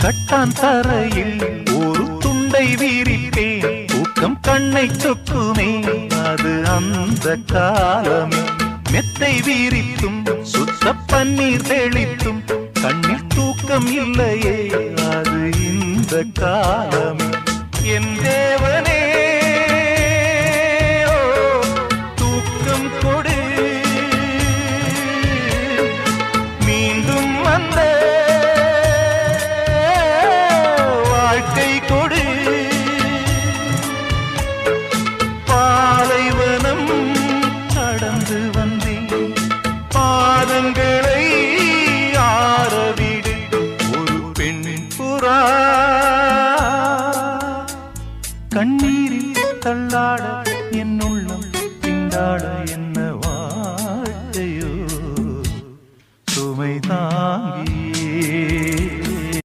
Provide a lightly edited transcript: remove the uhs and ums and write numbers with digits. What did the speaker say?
கட்டான் தரையில் ஒரு துண்டை வீரிப்பேன், தூக்கம் கண்ணை சொக்குமே அது அந்த காலமே. மெத்தை வீரித்தும் சுத்த பன்னீர் தெளித்தும் கண்ணில் தூக்கம் இல்லையே அது இந்த காலமே. என் தேவனே தூக்கம் கொடு, மீண்டும் வந்த வாழ்க்கை கொடு. பாலைவனம் கடந்து வந்தேன், பாதங்களை ஆரவிடு. ஒரு பெண் புறா கண்ணீரில் தள்ளாட என் உள்ளம் திண்டாட.